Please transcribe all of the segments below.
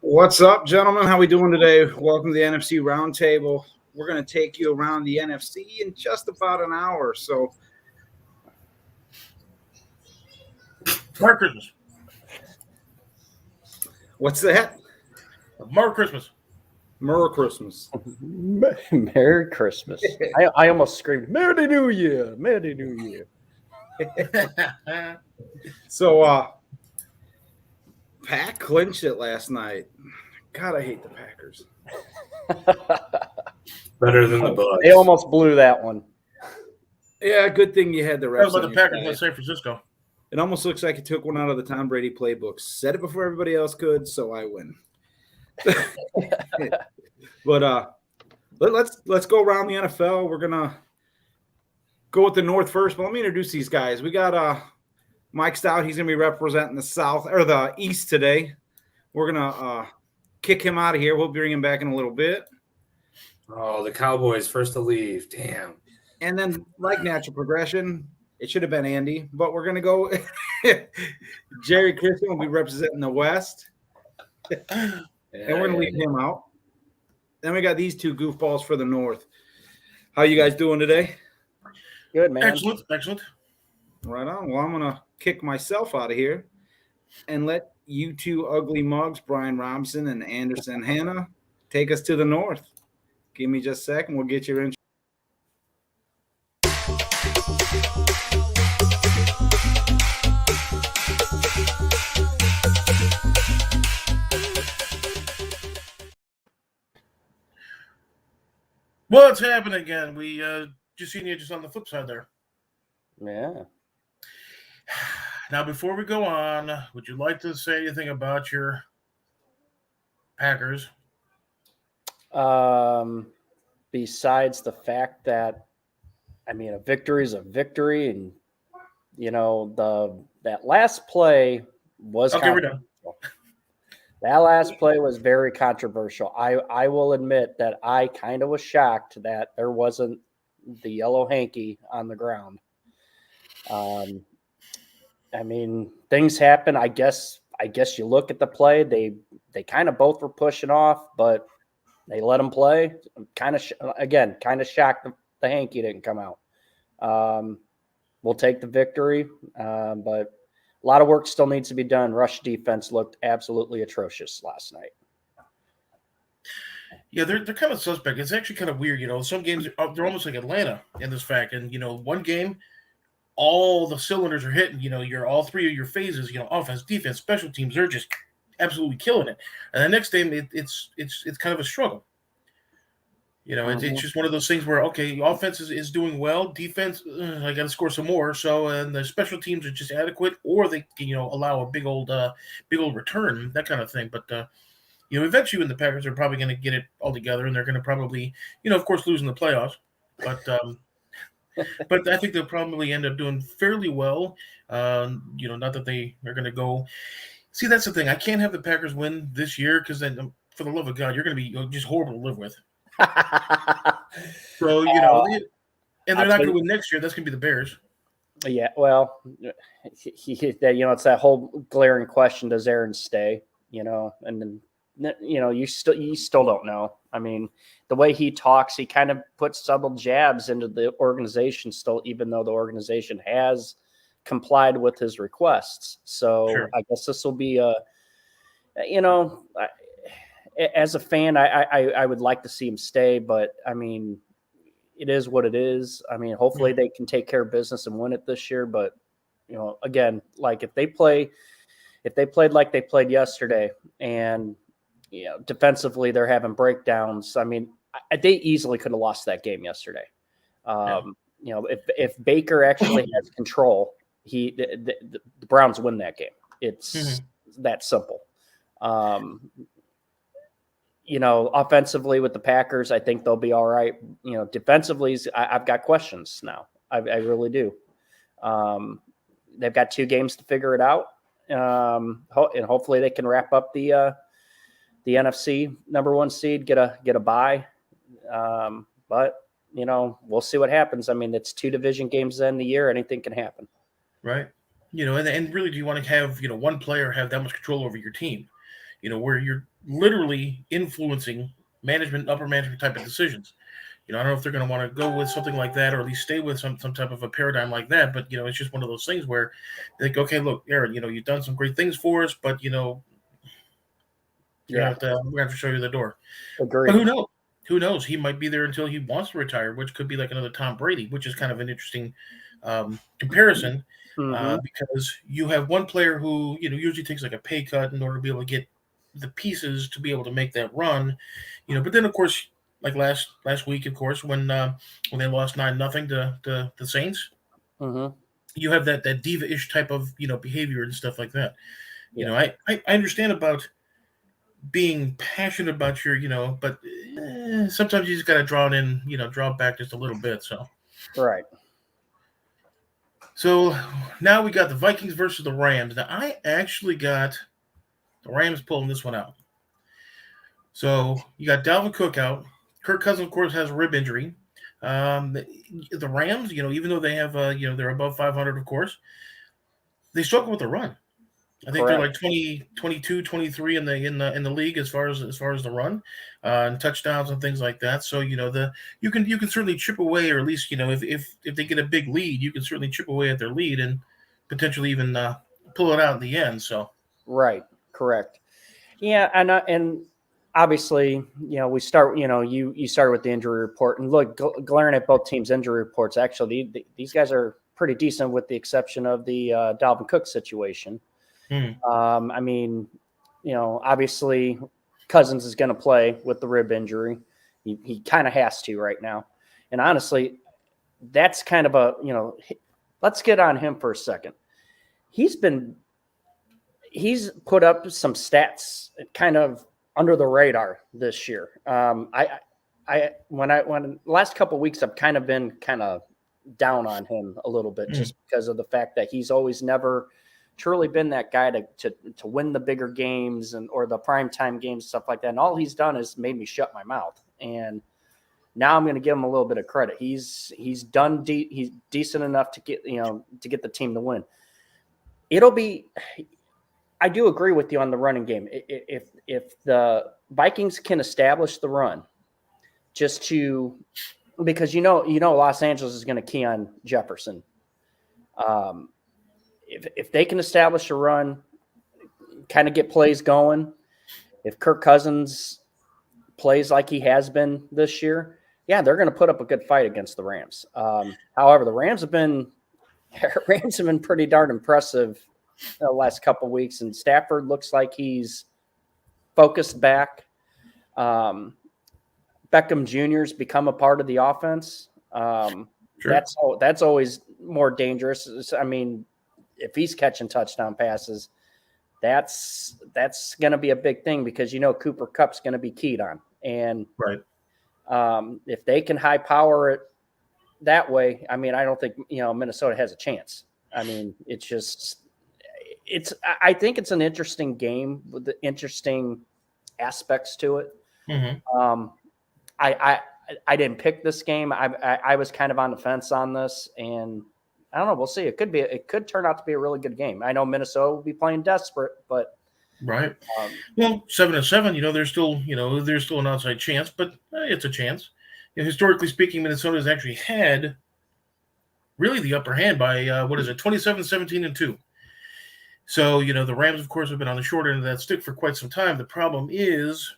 What's up, gentlemen? How we doing today? Welcome to the NFC Roundtable. We're going to take you around the NFC in just about an hour. So, Merry Christmas. what's that? Merry Christmas. Merry Christmas. Merry Christmas. I almost screamed, Merry New Year. Merry New Year. So, Pack clinched it last night. God, I hate the Packers. Better than the Bucs. They almost blew that one. Yeah, good thing you had the That refs. was about on the your Packers in side. San Francisco. It almost looks like it took one out of the Tom Brady playbook. Said it before everybody else could, so I win. But let's go around the NFL. We're gonna go with the North first. But let me introduce these guys. We got Mike Stout. He's gonna be representing the South or the East today. We're gonna kick him out of here. We'll bring him back in a little bit. Oh, the Cowboys first to leave. Damn. And then, like natural progression, it should have been Andy, but we're gonna go. Jerry Christian will be representing the West, and we're gonna leave him out. Then we got these two goofballs for the North. How you guys doing today? Good, man. Excellent. Right on. Well, I'm gonna kick myself out of here and let you two ugly mugs, Brian Robinson and Anderson Hanna, take us to the North. Give me just a second. We'll get your intro. What's happening again? We just seen you just on the flip side there. Yeah. Now, before we go on, would you like to say anything about your Packers? Besides the fact that, I mean, a victory is a victory, and that last play was Okay, we're done. That last play was very controversial. I will admit that I kind of was shocked that there wasn't the yellow hanky on the ground. I mean, things happen. I guess you look at the play. They kind of both were pushing off, but they let them play. Kind of shocked the hanky didn't come out. We'll take the victory, but a lot of work still needs to be done. Rush defense looked absolutely atrocious last night. Yeah, they're kind of suspect. It's actually kind of weird. Some games they're almost like Atlanta in this fact. And one game, all the cylinders are hitting. You're all three of your phases. Offense, defense, special teams. They're just absolutely killing it. And the next game, it's kind of a struggle. It's just one of those things where, okay, offense is doing well. Defense, I got to score some more. So, and the special teams are just adequate, or they, allow a big old return, that kind of thing. But, eventually the Packers are probably going to get it all together, and they're going to probably, of course, lose in the playoffs. But, but I think they'll probably end up doing fairly well. Not that they are going to go. See, that's the thing. I can't have the Packers win this year because then, for the love of God, you're going to be just horrible to live with. So, and they're not going to win next year. That's going to be the Bears. Yeah, well, it's that whole glaring question: does Aaron stay? And then you still don't know. I mean, the way he talks, he kind of puts subtle jabs into the organization still, even though the organization has complied with his requests. So Sure. I guess this will be as a fan, I would like to see him stay, but I mean, it is what it is. I mean, hopefully they can take care of business and win it this year. But again, like if they played like they played yesterday, and defensively they're having breakdowns. I mean, they easily could have lost that game yesterday. If Baker actually has control, the Browns win that game. It's that simple. Offensively with the Packers, I think they'll be all right. Defensively, I've got questions now. I really do. They've got 2 games to figure it out, and hopefully they can wrap up the NFC number 1 seed, get a bye. But we'll see what happens. I mean, it's 2 division games in the year. Anything can happen. Right. And really, do you want to have one player have that much control over your team? Where you're literally influencing upper management type of decisions. I don't know if they're going to want to go with something like that, or at least stay with some type of a paradigm like that. But it's just one of those things where they think, okay, look, Aaron, you've done some great things for us, but we're gonna have to show you the door. Agreed. But who knows? Who knows? He might be there until he wants to retire, which could be like another Tom Brady, which is kind of an interesting comparison because you have one player who usually takes like a pay cut in order to be able to get the pieces to be able to make that run. But then of course, like last week, of course, when they lost 9-0 to the Saints, you have that diva-ish type of behavior and stuff like that. I understand about being passionate about your but sometimes you just got to draw it back just a little bit. So right. So now we got the Vikings versus the Rams. Now I actually got the Rams pulling this one out. So you got Dalvin Cook out. Kirk Cousins, of course, has a rib injury. The Rams, even though they have, they're above 500, of course, they struggle with the run. I think they're like 22, 23 in the league as far as the run, and touchdowns and things like that. So you can certainly chip away, or at least if they get a big lead, you can certainly chip away at their lead and potentially even pull it out in the end. So right, correct, yeah, and obviously, we start. You started with the injury report, and look, glaring at both teams' injury reports. Actually, these guys are pretty decent, with the exception of the Dalvin Cook situation. I mean, obviously, Cousins is going to play with the rib injury. He kind of has to right now, and honestly, that's kind of a let's get on him for a second. He's put up some stats kind of under the radar this year. When last couple of weeks, I've kind of been down on him a little bit, just because of the fact that he's always never truly been that guy to win the bigger games or the primetime games, stuff like that. And all he's done is made me shut my mouth. And now I'm going to give him a little bit of credit. He's done. He's decent enough to get the team to win. I do agree with you on the running game. If the Vikings can establish the run, because Los Angeles is going to key on Jefferson. If they can establish a run, kind of get plays going, if Kirk Cousins plays like he has been this year, yeah, they're going to put up a good fight against the Rams. However, the Rams have been pretty darn impressive the last couple of weeks, and Stafford looks like he's focused back. Beckham Jr.'s become a part of the offense. Sure. That's always more dangerous. I mean, if he's catching touchdown passes, that's going to be a big thing, because Cooper Kupp's going to be keyed on, and if they can high power it that way, I mean, I don't think Minnesota has a chance. I mean, I think it's an interesting game with the interesting aspects to it. I didn't pick this game. I was kind of on the fence on this, and I don't know. We'll see. It could turn out to be a really good game. I know Minnesota will be playing desperate, but well, 7-7. There's still an outside chance, but it's a chance. Historically speaking, Minnesota has actually had really the upper hand by 27-17-2. So the Rams, of course, have been on the short end of that stick for quite some time. The problem is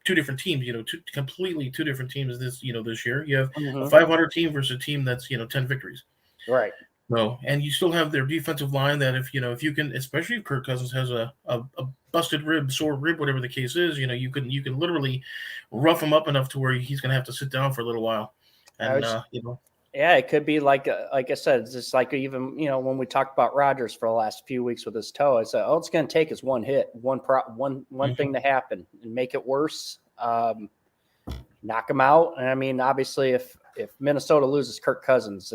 two different teams. Completely two different teams this year. You have a 500 team versus a team that's 10 victories. Right. No, and you still have their defensive line that if you can, especially if Kirk Cousins has a busted rib, sore rib, whatever the case is, you can literally rough him up enough to where he's going to have to sit down for a little while, and Yeah, it could be like I said, it's just like even when we talked about Rodgers for the last few weeks with his toe, I said, it's going to take is one hit, one thing to happen and make it worse, knock him out. And I mean, obviously, if Minnesota loses Kirk Cousins,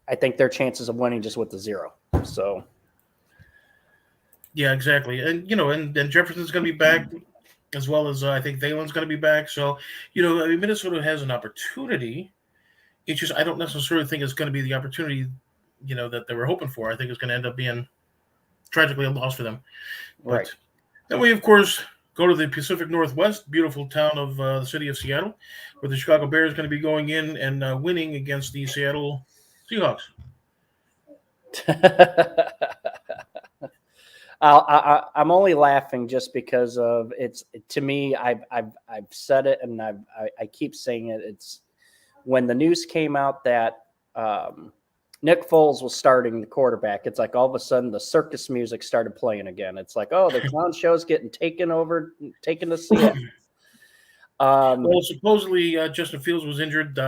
I think their chances of winning just with the 0. So, yeah, exactly, and and Jefferson's going to be back, as well as I think Thielen's going to be back. So, I mean, Minnesota has an opportunity. It's just I don't necessarily think it's going to be the opportunity, that they were hoping for. I think it's going to end up being tragically a loss for them. But, right. Then we, of course, go to the Pacific Northwest, beautiful town of the city of Seattle, where the Chicago Bears are going to be going in and winning against the Seattle Seahawks. I'm only laughing just because of it's to me. I've said it and I keep saying it. It's when the news came out that Nick Foles was starting the quarterback. It's like all of a sudden the circus music started playing again. It's like, oh, the clown show's getting taken to Seattle. Well, supposedly Justin Fields was injured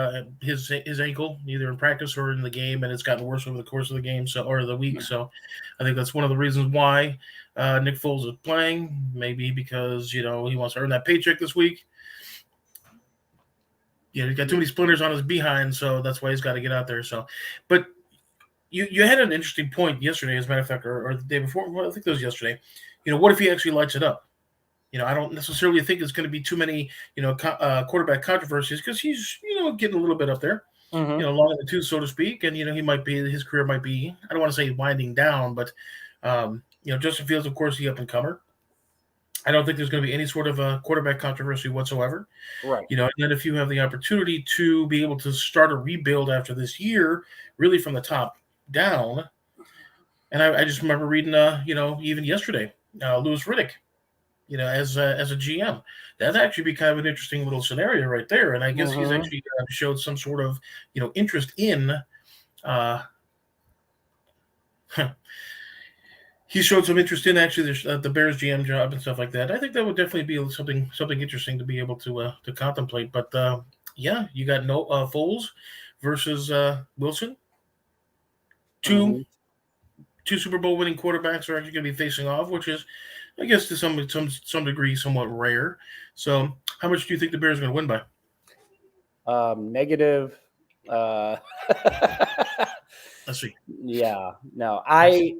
his ankle either in practice or in the game, and it's gotten worse over the course of the game or the week. So I think that's one of the reasons why Nick Foles is playing. Maybe because he wants to earn that paycheck this week. He's got too many splinters on his behind, so that's why he's got to get out there. So, but you had an interesting point yesterday, as a matter of fact, or the day before. Well, I think it was yesterday. What if he actually lights it up? I don't necessarily think it's going to be too many, quarterback controversies because he's, getting a little bit up there, Mm-hmm. long in the tooth, so to speak. And, his career might be, I don't want to say winding down, but, Justin Fields, of course, the up-and-comer. I don't think there's going to be any sort of a quarterback controversy whatsoever. Right. And then if you have the opportunity to be able to start a rebuild after this year, really from the top down. And I just remember reading, even yesterday, Louis Riddick, as a GM, that'd actually be kind of an interesting little scenario right there. And I guess he's actually showed some sort of, interest in. He showed some interest in actually the Bears GM job and stuff like that. I think that would definitely be something interesting to be able to contemplate. But you got Foles versus Wilson. Two Super Bowl winning quarterbacks are actually going to be facing off, which is, I guess, to some degree, somewhat rare. So, how much do you think the Bears are going to win by? Negative. Let's see. Yeah. No. I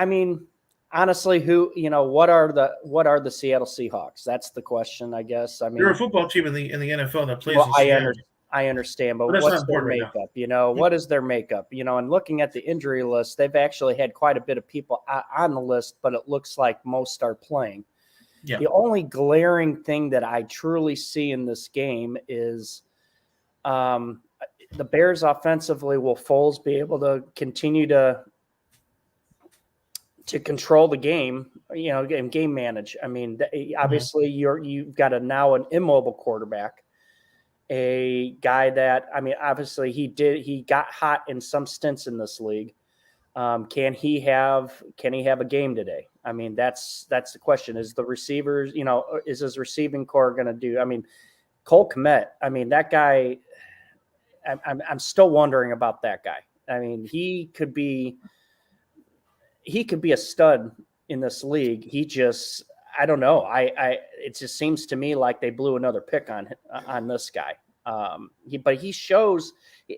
mean, honestly, what are the Seattle Seahawks? That's the question, I guess. I mean, they're a football team in the NFL that plays. Well, in Seattle. I understand, but That's what's not their important right makeup? What is their makeup? And looking at the injury list, they've actually had quite a bit of people on the list, but it looks like most are playing. Yeah. The only glaring thing that I truly see in this game is the Bears offensively. Will Foles be able to continue to control the game, and game manage? I mean, obviously you've got now an immobile quarterback. A guy that, I mean, obviously he got hot in some stints in this league. Can he have a game today? I mean, that's the question. Is the receivers, is his receiving core going to do? I mean, Cole Kmet, I mean, that guy, I'm still wondering about that guy. I mean, he could be a stud in this league. He just, I don't know. It just seems to me like they blew another pick on this guy. But he shows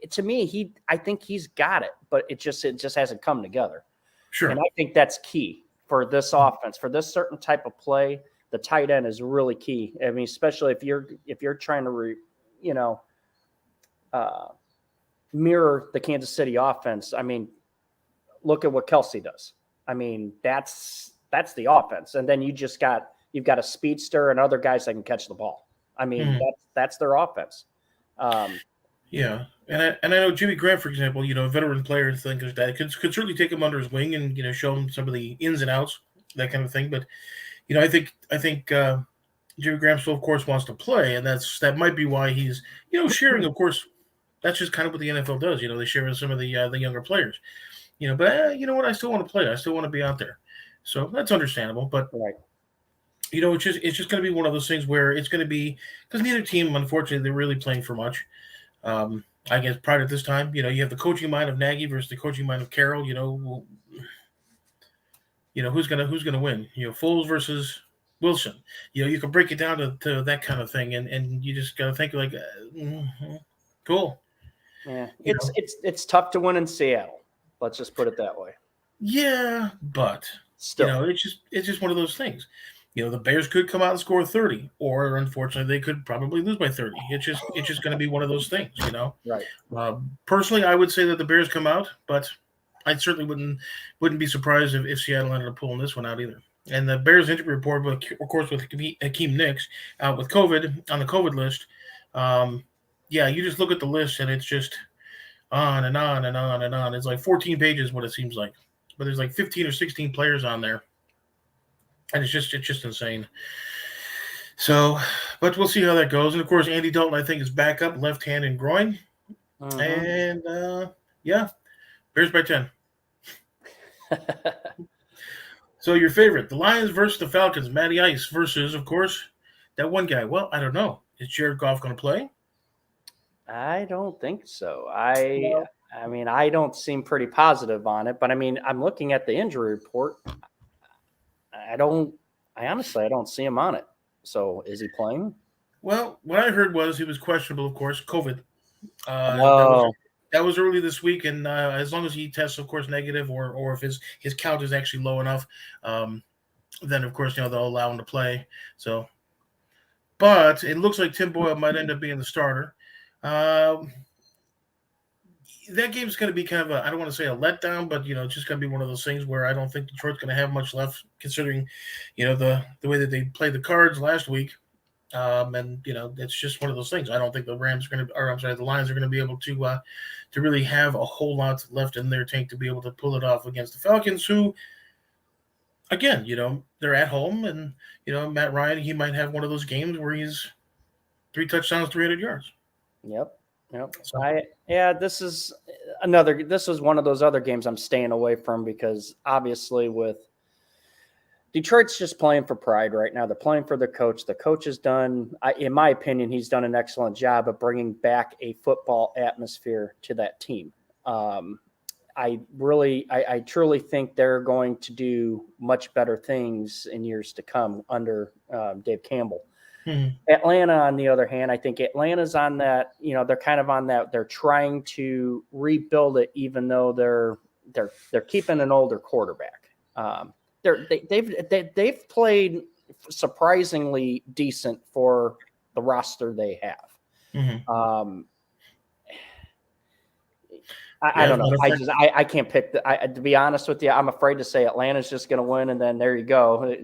to me, I think he's got it, but it just hasn't come together. Sure. And I think that's key for this offense, for this certain type of play. The tight end is really key. I mean, especially if you're trying to mirror the Kansas City offense. I mean, look at what Kelsey does. I mean, that's the offense. And then you've got a speedster and other guys that can catch the ball. I mean, that's their offense. Yeah. And I know Jimmy Graham, for example, a veteran player and things like that could certainly take him under his wing and, show him some of the ins and outs, that kind of thing. But, I think Jimmy Graham still, of course, wants to play. And that might be why he's, sharing, of course, that's just kind of what the NFL does. They share with some of the younger players, but you know what? I still want to play. I still want to be out there. So that's understandable. But, right. It's just going to be one of those things where it's going to be, because neither team, unfortunately, they're really playing for much. I guess prior to this time, you have the coaching mind of Nagy versus the coaching mind of Carroll. Who's gonna win? Foles versus Wilson. You can break it down to that kind of thing, and you just got to think like, cool. Yeah, it's tough to win in Seattle. Let's just put it that way. Yeah, but still, it's just one of those things. The Bears could come out and score 30, or unfortunately, they could probably lose by 30. It's just going to be one of those things, Right. Personally, I would say that the Bears come out, but I certainly wouldn't be surprised if Seattle ended up pulling this one out either. And the Bears injury report, of course, with Hakeem Nicks with COVID on the COVID list. You just look at the list and it's just on and on and on and on. It's like 14 pages, what it seems like. But there's like 15 or 16 players on there, and it's just insane. So, but we'll see how that goes. And of course, Andy Dalton, I think, is back up, left hand and groin. And Bears by 10. So your favorite, the Lions versus the Falcons, Matty Ice versus, of course, that one guy. Well, I don't know. Is Jared Goff going to play? I don't think so. I mean, I don't seem pretty positive on it, but I mean, I'm looking at the injury report. I honestly don't see him on it. So is he playing? Well, what I heard was he was questionable, of course, COVID. That was early this week, and as long as he tests, of course, negative, or if his count is actually low enough, then of course they'll allow him to play. So, but it looks like Tim Boyle might end up being the starter. That game's going to be kind of I don't want to say a letdown, but it's just going to be one of those things where I don't think Detroit's going to have much left, considering the way that they played the Cards last week. And it's just one of those things. I don't think the the Lions are going to be able to really have a whole lot left in their tank to be able to pull it off against the Falcons, who, again, they're at home, and Matt Ryan, he might have one of those games where he's 3 touchdowns, 300 yards. Yep. So, this is one of those other games I'm staying away from, because obviously with Detroit's just playing for pride right now. They're playing for their coach. The coach has done, in my opinion, he's done an excellent job of bringing back a football atmosphere to that team. I truly think they're going to do much better things in years to come under Dave Campbell. Atlanta, on the other hand, I think Atlanta's on that, they're kind of on that. They're trying to rebuild it, even though they're keeping an older quarterback. They've played surprisingly decent for the roster they have. I don't know. I can't pick. To be honest with you, I'm afraid to say Atlanta's just going to win, and then there you go.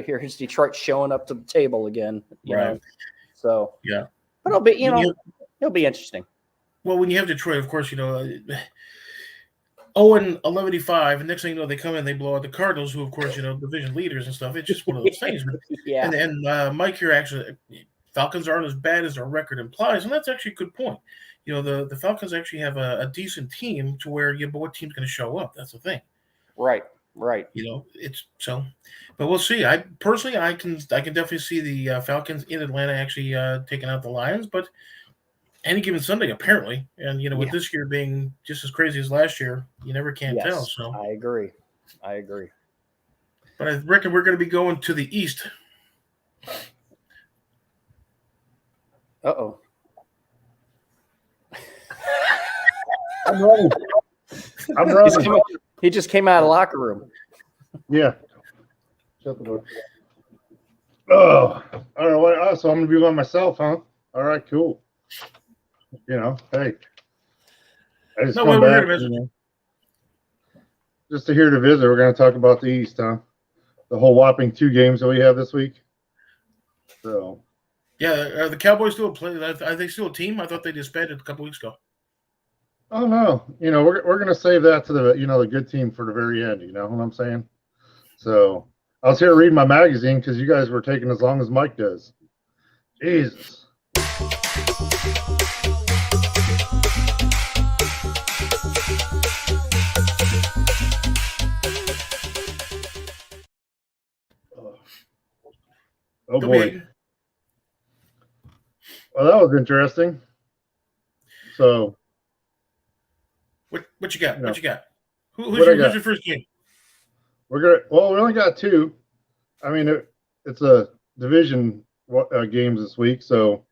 Here's Detroit showing up to the table again. You know? So yeah, but it'll be it'll be interesting. Well, when you have Detroit, of course, 0-11-5, and next thing you know, they come in, they blow out the Cardinals, who, of course, division leaders and stuff. It's just one of those things. Yeah. And Mike here, actually, Falcons aren't as bad as their record implies, and that's actually a good point. The Falcons actually have a decent team to where, but what team's going to show up? That's the thing. Right. It's so, but we'll see. I personally, I can definitely see the Falcons in Atlanta actually taking out the Lions, but any given Sunday, apparently, and with this year being just as crazy as last year, you never can tell. So I agree. But I reckon we're going to be going to the East. Uh-oh. I'm running. He just came out of the locker room. Yeah. Shut the door. Oh, all right. So I'm going to be by myself, huh? All right, cool. Hey. I just come back, just to here to visit. We're going to talk about the East, huh? The whole whopping 2 games that we have this week. So. Yeah, are the Cowboys still playing? Are they still a team? I thought they disbanded a couple weeks ago. Oh no, we're gonna save that to the the good team for the very end. You know what I'm saying? So I was here reading my magazine because you guys were taking as long as Mike does. Jesus. Oh boy. Well, that was interesting. So. What you got? What you got? Who's your first game? We only got 2. I mean, it's a division games this week. So,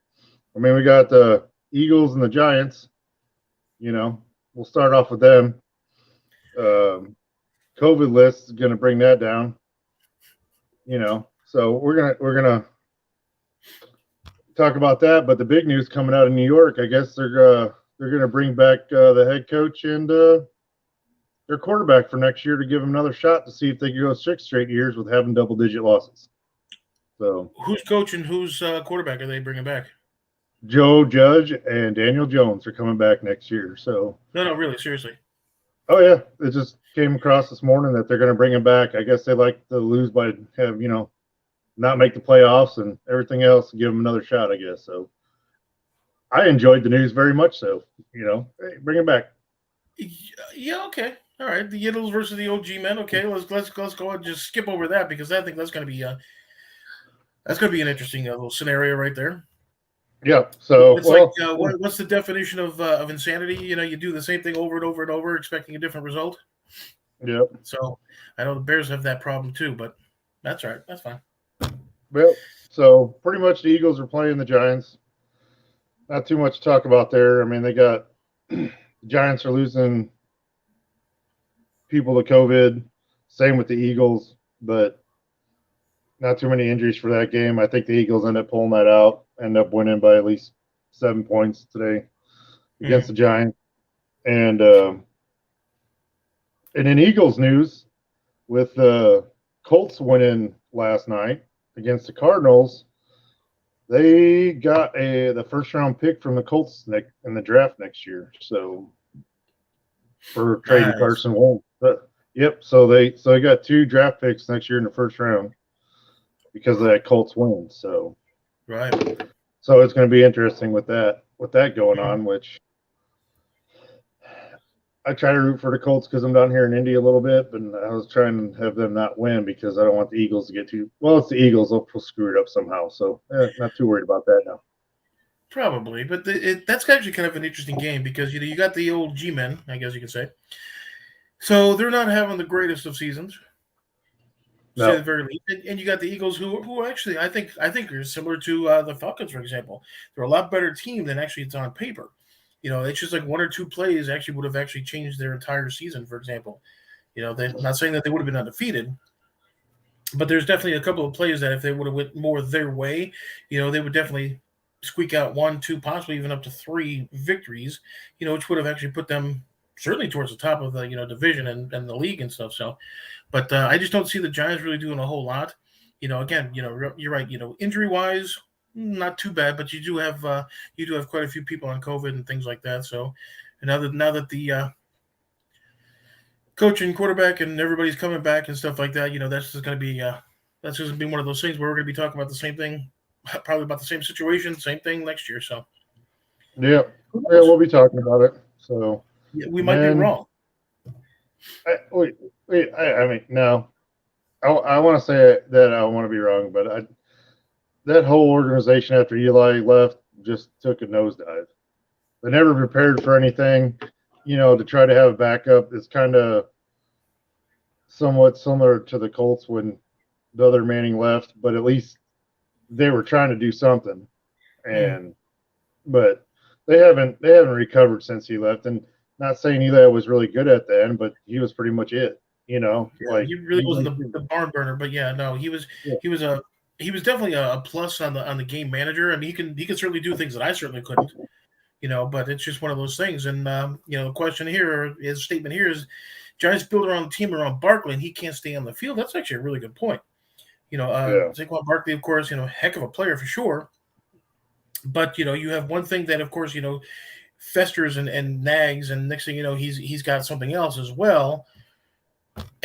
I mean, we got the Eagles and the Giants. We'll start off with them. COVID list is going to bring that down. So we're gonna talk about that. But the big news coming out of New York, I guess they're going to bring back the head coach and their quarterback for next year to give them another shot to see if they can go 6 straight years with having double-digit losses. So who's coach and who's quarterback are they bringing back? Joe Judge and Daniel Jones are coming back next year. So No, really, seriously. oh yeah, it just came across this morning that they're going to bring him back. I guess they like to lose by not make the playoffs and everything else and give him another shot, I guess. So I enjoyed the news very much. So hey, bring him back. Yeah, okay, all right. The Yiddles versus the OG men. Okay, let's go ahead and just skip over that because I think that's going to be an interesting little scenario right there. Yeah. So it's what's the definition of insanity? You do the same thing over and over and over, expecting a different result. Yeah. So I know the Bears have that problem too, but that's all right. That's fine. Well, so pretty much the Eagles are playing the Giants. Not too much to talk about there. I mean, they got the Giants are losing people to COVID. Same with the Eagles, but not too many injuries for that game. I think the Eagles end up pulling that out, end up winning by at least 7 points today against the Giants. And in Eagles news, with the Colts winning last night against the Cardinals, they got the first-round pick from the Colts in the draft next year. So for trading Carson Wentz. Yep. So they got 2 draft picks next year in the first round because of that Colts win. So right. So it's going to be interesting with that going on, which I try to root for the Colts because I'm down here in Indy a little bit, but I was trying to have them not win because I don't want the Eagles to get too – well, it's the Eagles. They'll screw it up somehow. So not too worried about that now. Probably. But that's actually kind of an interesting game because, you got the old G-men, I guess you could say. So they're not having the greatest of seasons. No. To say the very least. And you got the Eagles who actually I think are similar to the Falcons, for example. They're a lot better team than actually it's on paper. It's just like 1 or 2 plays actually would have actually changed their entire season, for example. They're not saying that they would have been undefeated, but there's definitely a couple of plays that if they would have went more their way, they would definitely squeak out 1, 2, possibly even up to 3 victories, which would have actually put them certainly towards the top of the division and the league and stuff. So, but I just don't see the Giants really doing a whole lot. Again, you're right. Injury wise, not too bad, but you do have quite a few people on COVID and things like that. So, and now that the coach and quarterback and everybody's coming back and stuff like that, that's just going to be one of those things where we're going to be talking about the same thing, probably about the same situation, same thing next year. So, yeah, we'll be talking about it. So we might be wrong. No. I want to say that I want to be wrong, but that whole organization after Eli left just took a nosedive. They never prepared for anything, to try to have a backup. It's kind of somewhat similar to the Colts when the other Manning left, but at least they were trying to do something. But they haven't recovered since he left. And not saying Eli was really good at the end, but he was pretty much it. He really wasn't the barn burner, but he was definitely a plus on the game manager. I mean, he can certainly do things that I certainly couldn't, but it's just one of those things. And the question here, his statement here is, Giants build around the team around Barkley, and he can't stay on the field. That's actually a really good point. Saquon Barkley, of course, heck of a player for sure. But you have one thing that, of course, festers and nags, and next thing you know, he's got something else as well.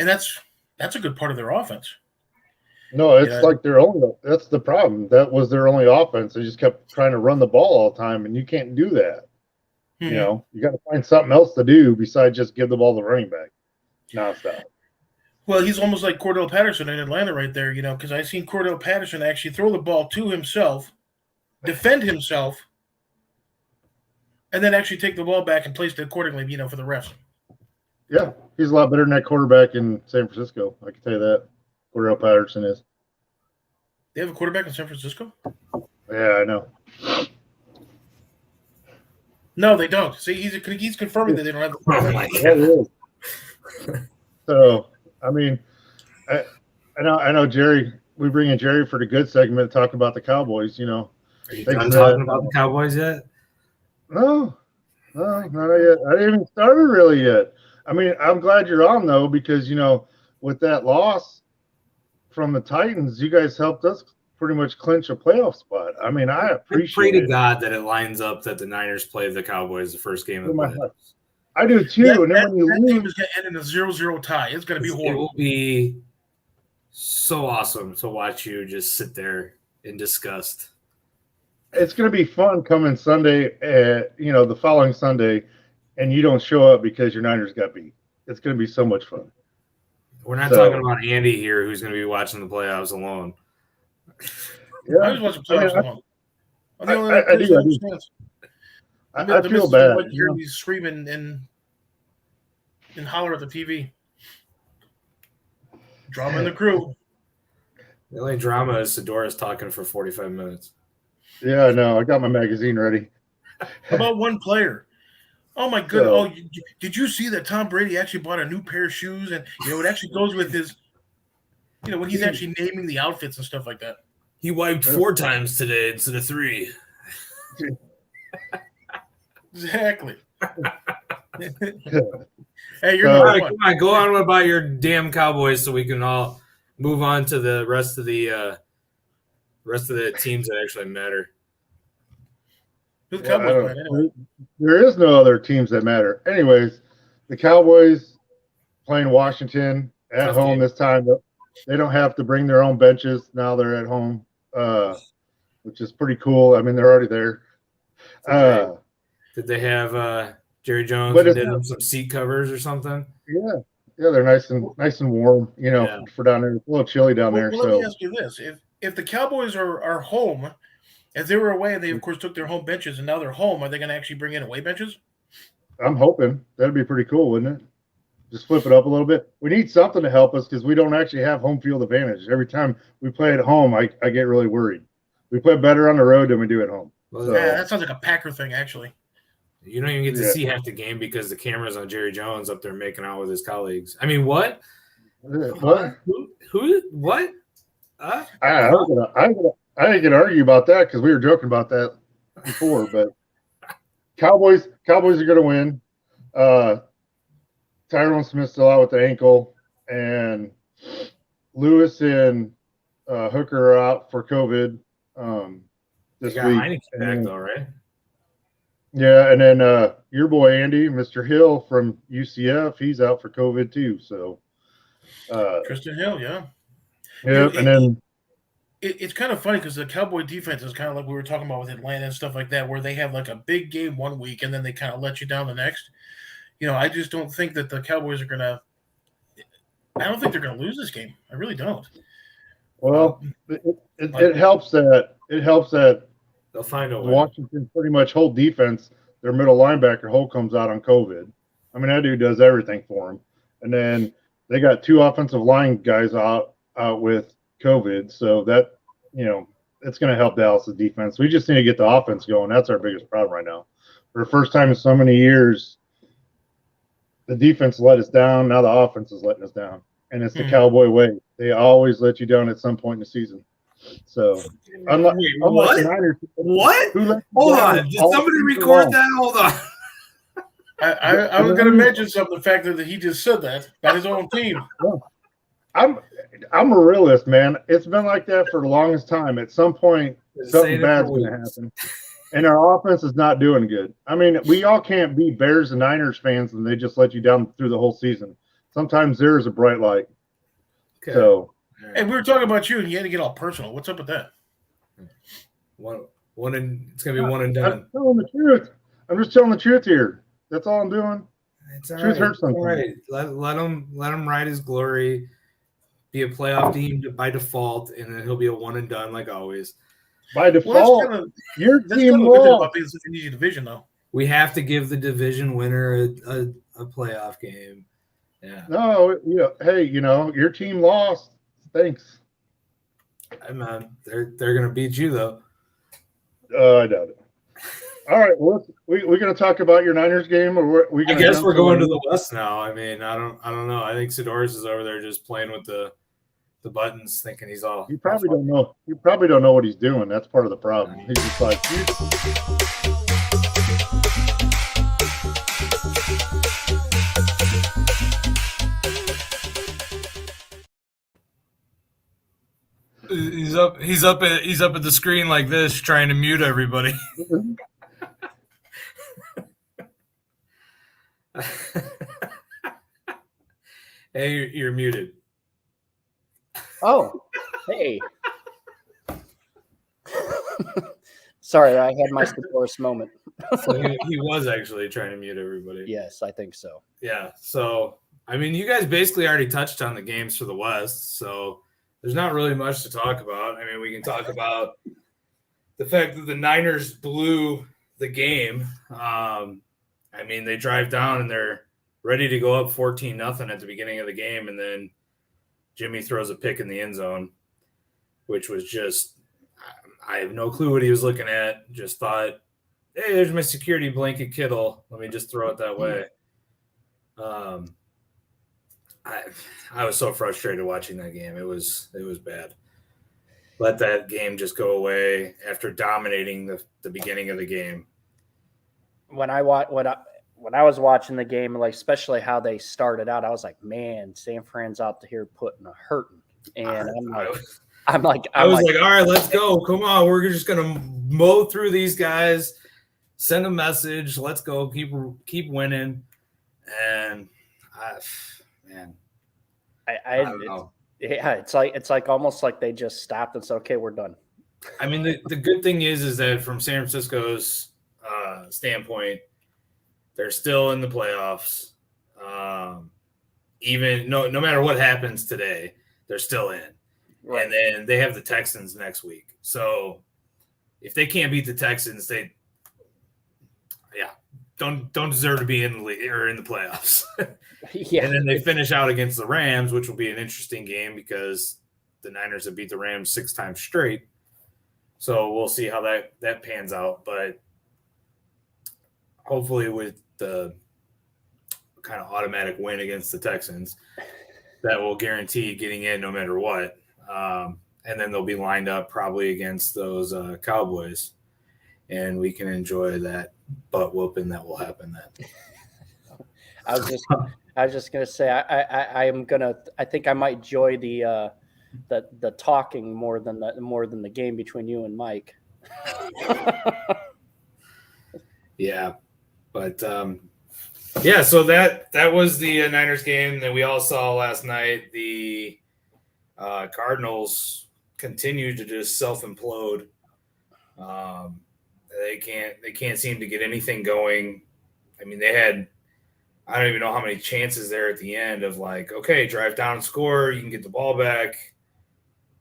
And that's a good part of their offense. No, it's like that's the problem. That was their only offense. They just kept trying to run the ball all the time, and you can't do that. You got to find something else to do besides just give the ball to the running back nonstop. Well, he's almost like Cordell Patterson in Atlanta right there, because I've seen Cordell Patterson actually throw the ball to himself, defend himself, and then actually take the ball back and place it accordingly, for the refs. Yeah, he's a lot better than that quarterback in San Francisco. I can tell you that. Cordell Patterson is. They have a quarterback in San Francisco? Yeah, I know. No, they don't. See, he's confirming that they don't have a quarterback. So, I mean, I know Jerry. We bring in Jerry for the good segment to talk about the Cowboys. Are you done talking about the Cowboys yet? No, not yet. I didn't even started really yet. I mean, I'm glad you're on though, because with that loss from the Titans, you guys helped us pretty much clinch a playoff spot. I mean, I appreciate Pray to it. God that it lines up that the Niners play the Cowboys the first game of the playoffs. I do too. And then when you that game lose, is going to end in a 0-0 tie. It's going to be It horrible. will be so awesome to watch you just sit there in disgust. it's going to be fun coming Sunday, the following Sunday, and you don't show up because your Niners got beat. It's going to be so much fun. We're not talking about Andy here, who's going to be watching the playoffs alone. Yeah, I was watching playoffs alone. I'm the only I person do. that understands. I The feel missus bad. would hear me screaming and holler at the TV. Drama in the crew. The only drama is Sedora's talking for 45 minutes. Yeah, I know. I got my magazine ready. How about one player? Oh my goodness! Did you see that Tom Brady actually bought a new pair of shoes, and it actually goes with his, when he's actually naming the outfits and stuff like that. He wiped 4 times today instead of 3. Exactly. Hey, you're So- number Come one. on, go on about your damn Cowboys so we can all move on to the rest of the teams that actually matter. Who the Well, Cowboys playing anyway? there is no other teams that matter. Anyways, the Cowboys playing Washington at Tough home game. this time. They don't have to bring their own benches. Now they're at home, which is pretty cool. I mean, they're already there. Did they have Jerry Jones But who it's did not- them some seat covers or something? Yeah, they're nice and warm, Yeah. for down there. It's a little chilly down there. Well, let me ask you this: if the Cowboys are home, if they were away, they of course took their home benches, and now they're home. Are they going to actually bring in away benches? I'm hoping that'd be pretty cool, wouldn't it? Just flip it up a little bit. We need something to help us because we don't actually have home field advantage. Every time we play at home, I get really worried. We play better on the road than we do at home. Well, So- Yeah, that sounds like a Packer thing, actually. You don't even get to Yeah. see half the game because the camera's on Jerry Jones up there making out with his colleagues. I mean, what? What? Who? What? I ain't gonna argue about that because we were joking about that before. But Cowboys are gonna win. Tyrone Smith's still out with the ankle, and Lewis and Hooker are out for COVID They this got week. Heineken And back then- though, right? Yeah, and then your boy Andy, Mr. Hill from UCF, he's out for COVID too. So, Tristan Hill, yeah. yeah, and then It's kind of funny because the Cowboy defense is kind of like we were talking about with Atlanta and stuff like that, where they have like a big game one week and then they kind of let you down the next. I just don't think that the Cowboys are going to – I don't think they're going to lose this game. I really don't. well, it helps that They'll find a way. Washington's pretty much whole defense, their middle linebacker Holt comes out on COVID. I mean, that dude does everything for them. And then they got 2 offensive line guys out with COVID, so that it's going to help Dallas' defense. We just need to get the offense going. That's our biggest problem right now. For the first time in so many years, the defense let us down. Now the offense is letting us down, and it's the Cowboy way. They always let you down at some point in the season. So, unlike what? the Niners, What? who let you Hold down on. Did all somebody season record long? that? Hold on. I was going to mention something, the fact that he just said that about his own team. I'm a realist, man. It's been like that for the longest time. At some point, something bad's going to happen, and our offense is not doing good. I mean, we all can't be Bears and Niners fans, and they just let you down through the whole season. Sometimes there is a bright light. Okay. So, And we were talking about you, and you had to get all personal. What's up with that? It's gonna be one and done. I'm telling the truth. I'm just telling the truth here. That's all I'm doing. It's all Truth hurts All sometimes. right. Let him ride his glory. Be a playoff team by default, and then he'll be a one and done like always. By Well, default, your that's team kind of a good thing lost. about being such an easy division, though. We have to give the division winner a playoff game. Yeah, No, hey, your team lost. Thanks. I'm not. They're gonna beat you though. I doubt it. All right, well, we're going to talk about your Niners game, or we I going guess we're going to the West now. I mean, I don't know. I think Sedoris is over there just playing with the buttons, thinking he's all. You probably don't know. You probably don't know what he's doing. That's part of the problem. He's just like, He's up at the screen like this, trying to mute everybody. Hey, you're muted. Oh, hey. Sorry, I had my divorce moment. So he was actually trying to mute everybody. Yes, I think so. Yeah. So, I mean, you guys basically already touched on the games for the West. So there's not really much to talk about. I mean, we can talk about the fact that the Niners blew the game. I mean, they drive down and they're ready to go up 14-0 at the beginning of the game. And then Jimmy throws a pick in the end zone, which was just, I have no clue what he was looking at. Just thought, hey, there's my security blanket, Kittle. Let me just throw it that way. I was so frustrated watching that game. It was bad. Let that game just go away after dominating the beginning of the game. When I was watching the game, like especially how they started out, I was like, man, San Fran's out here putting a hurting. And I was like, all right, let's go. Come on, we're just gonna mow through these guys. Send a message. Let's go. Keep winning. And I don't know. It's like almost like they just stopped and said, okay, we're done. I mean, the good thing is that from San Francisco's standpoint, they're still in the playoffs. Even no matter what happens today, they're still in. Right. And then they have the Texans next week. So if they can't beat the Texans, they don't deserve to be in the league or in the playoffs. Yeah. And then they finish out against the Rams, which will be an interesting game because the Niners have beat the Rams 6 times straight. So we'll see how that pans out. But hopefully with the kind of automatic win against the Texans, that will guarantee getting in no matter what. And then they'll be lined up probably against those Cowboys. And we can enjoy that butt whooping that will happen then. I was just gonna say I think I might enjoy the talking more than the game between you and Mike. Yeah, but so that was the Niners game that we all saw last night. The Cardinals continue to just self implode. They can't seem to get anything going. I mean, they had, I don't even know how many chances there at the end of like, okay, drive down and score, you can get the ball back,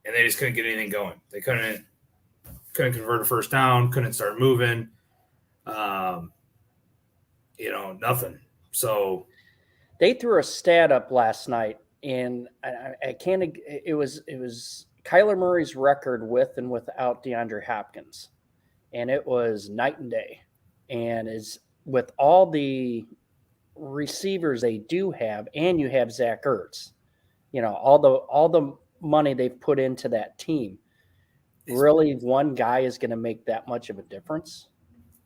and they just couldn't get anything going. They couldn't convert a first down, couldn't start moving, nothing. So they threw a stat up last night, and I can't. It was Kyler Murray's record with and without DeAndre Hopkins. And it was night and day. And is with all the receivers they do have, and you have Zach Ertz, all the money they've put into that team, really one guy is going to make that much of a difference?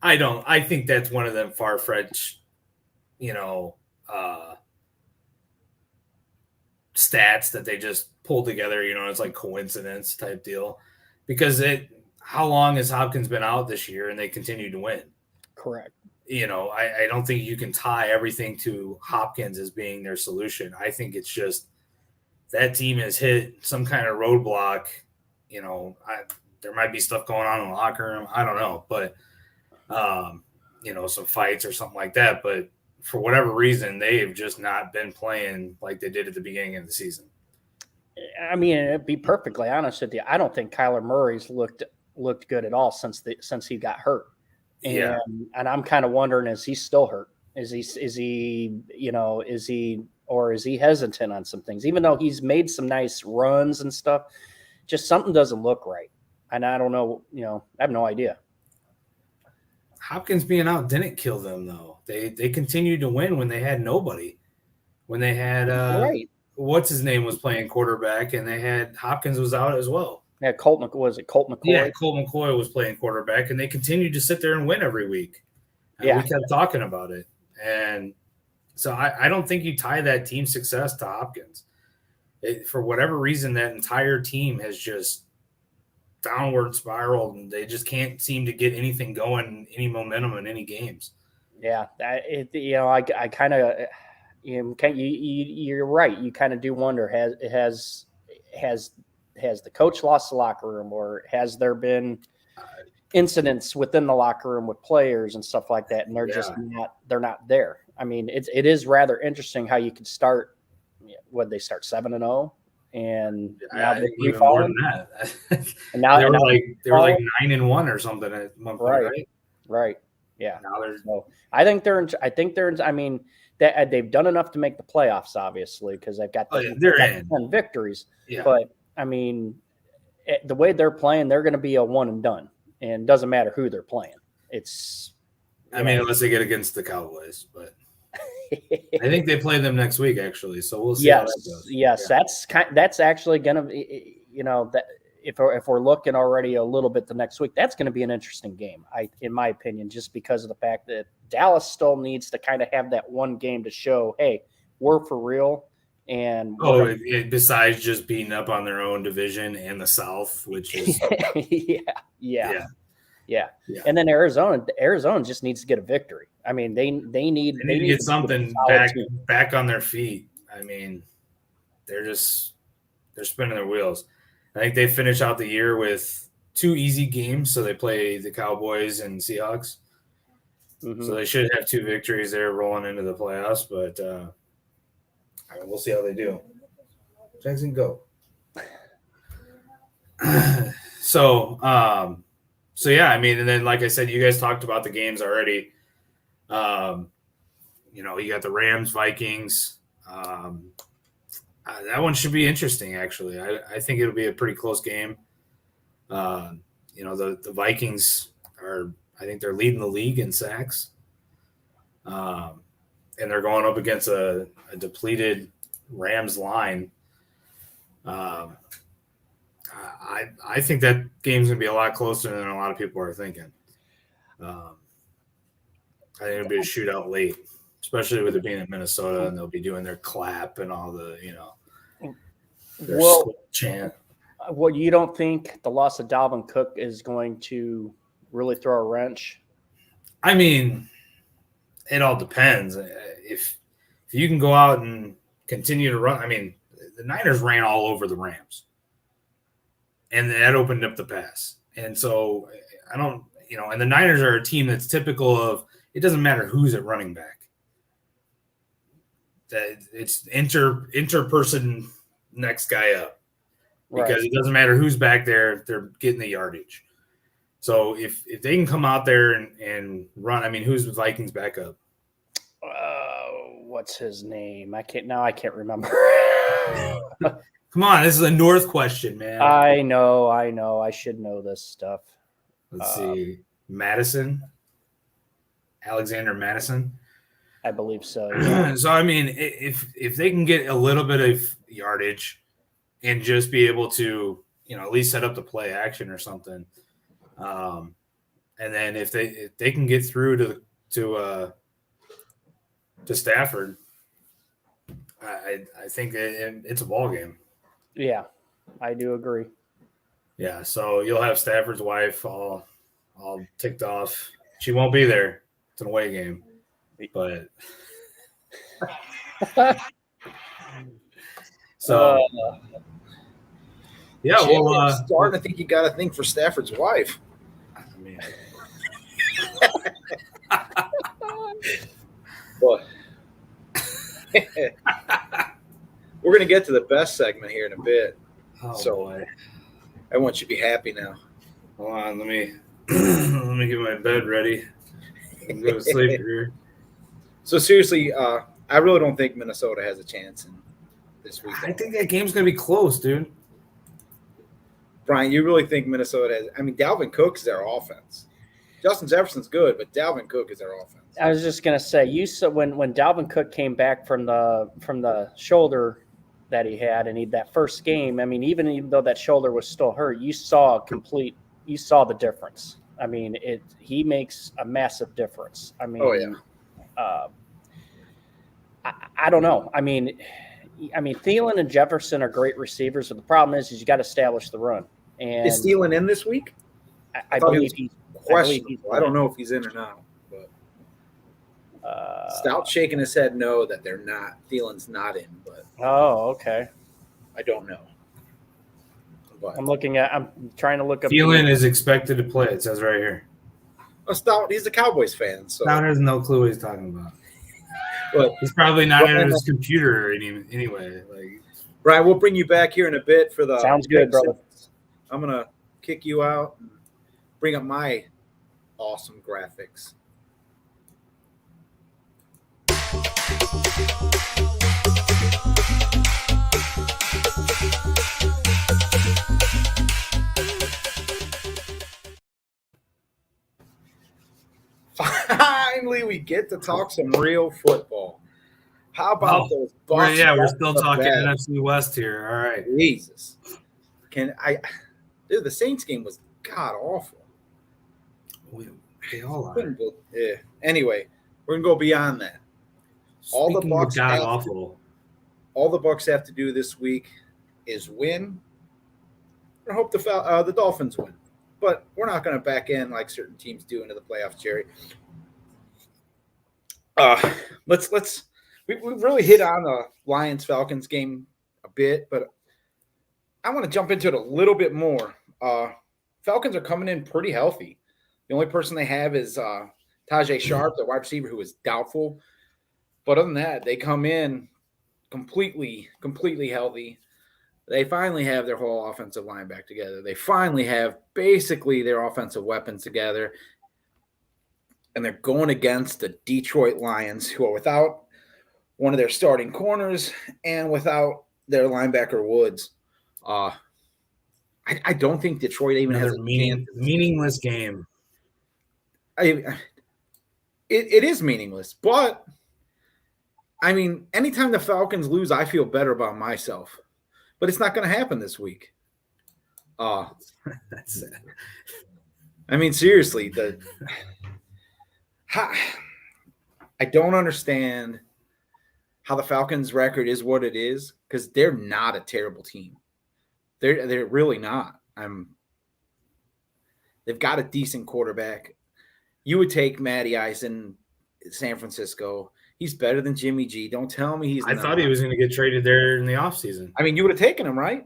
I think that's one of them far-fetched, stats that they just pulled together, it's like coincidence type deal. Because how long has Hopkins been out this year and they continue to win? Correct. I don't think you can tie everything to Hopkins as being their solution. I think it's just that team has hit some kind of roadblock. There might be stuff going on in the locker room. I don't know, but, some fights or something like that. But for whatever reason, they have just not been playing like they did at the beginning of the season. I mean, to be perfectly honest with you, I don't think Kyler Murray's looked good at all since he got hurt. And I'm kind of wondering, is he still hurt? Is he hesitant on some things, even though he's made some nice runs and stuff? Just something doesn't look right. And I don't know, I have no idea. Hopkins being out didn't kill them though. They continued to win when they had nobody. When they had right. What's his name was playing quarterback, and they had Hopkins was out as well. Yeah, Colt McCoy? Yeah, Colt McCoy was playing quarterback, and they continued to sit there and win every week. And we kept talking about it. And so I don't think you tie that team success to Hopkins. For whatever reason, that entire team has just downward spiral, and they just can't seem to get anything going, any momentum in any games. Yeah, I kind of, you're right. You kind of do wonder, has the coach lost the locker room, or has there been incidents within the locker room with players and stuff like that, and they're not there. I mean, it is rather interesting how you could start. What they start 7-0, and now they're even more than that. And now they were like 9-1 or something at one point, right? Right. Yeah. Now they're. So I think they're. I mean, they've done enough to make the playoffs, obviously, because they've got 10 victories. Yeah. But I mean, the way they're playing, they're going to be a one and done, and it doesn't matter who they're playing. Unless they get against the Cowboys, but I think they play them next week, actually. So we'll see. Yes, how that goes. yes, Yeah. That's actually going to be, that if we're looking already a little bit the next week, that's going to be an interesting game, in my opinion, just because of the fact that Dallas still needs to kind of have that one game to show, hey, we're for real. And besides just beating up on their own division and the South, which is yeah. And then Arizona just needs to get a victory. I mean, they need to get something back on their feet. I mean, they're spinning their wheels. I think they finish out the year with 2 easy games. So they play the Cowboys and Seahawks. Mm-hmm. So they should have 2 victories there rolling into the playoffs, but we'll see how they do. Jackson, go. So yeah, I mean, and then like I said, you guys talked about the games already. You got the Rams, Vikings. That one should be interesting, actually. I think it'll be a pretty close game. The Vikings I think they're leading the league in sacks. And they're going up against a depleted Rams line. I think that game's going to be a lot closer than a lot of people are thinking. I think it'll be a shootout late, especially with it being in Minnesota, and they'll be doing their clap and all the, their chant. Well, you don't think the loss of Dalvin Cook is going to really throw a wrench? I mean, it all depends. If you can go out and continue to run, I mean, the Niners ran all over the Rams, and that opened up the pass. And so I don't, and the Niners are a team that's typical of, it doesn't matter who's at running back. That it's interperson next guy up, because it doesn't matter who's back there, they're getting the yardage. So if they can come out there and run, I mean, who's the Vikings backup? What's his name? I can't remember. Come on, this is a North question, man. I know. I should know this stuff. Let's see. Alexander Madison. I believe so. Yeah. So I mean, if they can get a little bit of yardage and just be able to, at least set up the play action or something, and then if they can get through to Stafford, I think it's a ball game. Yeah, I do agree. Yeah, so you'll have Stafford's wife all ticked off. She won't be there. It's an away game, but so yeah. Well, starting to think you got to think for Stafford's wife. I mean, But we're going to get to the best segment here in a bit. Boy. I want you to be happy now. Hold on, let me get my bed ready and go to sleep here. So seriously, I really don't think Minnesota has a chance in this week. I think that game's going to be close, dude. Brian, you really think Minnesota has – I mean, Dalvin Cook is their offense. Justin Jefferson's good, but Dalvin Cook is their offense. I was just going to say, you saw when Dalvin Cook came back from the shoulder that he had, and that first game, I mean, even though that shoulder was still hurt, you saw the difference. I mean, he makes a massive difference. I mean, I don't know. I mean, Thielen and Jefferson are great receivers, but the problem is you got to establish the run. And Is Thielen in this week? I thought he believe was he's questionable. I don't know if he's in or not. But Stout's shaking his head no that they're not. Thielen's not in, but Oh, okay. I don't know. But I'm trying to look up. Thielen is expected to play. It says right here. Stout, he's a Cowboys fan, so Stout has no clue what he's talking about. but He's probably not in his computer anyway. Like, Brian, we'll bring you back here in a bit for the Sounds good, brother. I'm gonna kick you out and bring up my awesome graphics. Finally, we get to talk some real football. How about those Bucs? we're still talking NFC West here. All right. Jesus. Dude, the Saints game was god awful. They all are. Yeah. Anyway, we're gonna go beyond that. All the Speaking of Bucs god awful. All the Bucs have to do this week is win. I hope the Dolphins win, but we're not going to back in like certain teams do into the playoffs, Jerry. We really hit on the Lions Falcons game a bit, but I want to jump into it a little bit more. Falcons are coming in pretty healthy. The only person they have is Tajay Sharp, the wide receiver, who is doubtful. But other than that, they come in completely healthy. They finally have their whole offensive line back together. They finally have basically their offensive weapons together. And they're going against the Detroit Lions, who are without one of their starting corners and without their linebacker Woods. I don't think Detroit even has a meaningless game. It is meaningless, but I mean, anytime the Falcons lose, I feel better about myself. But it's not going to happen this week. That's sad. I mean, seriously, I don't understand how the Falcons' record is what it is, because they're not a terrible team. They're really not. They've got a decent quarterback. You would take Matty Ice in San Francisco. He's better than Jimmy G. Don't tell me he's I not. thought he was going to get traded there in the offseason. I mean, you would have taken him, right?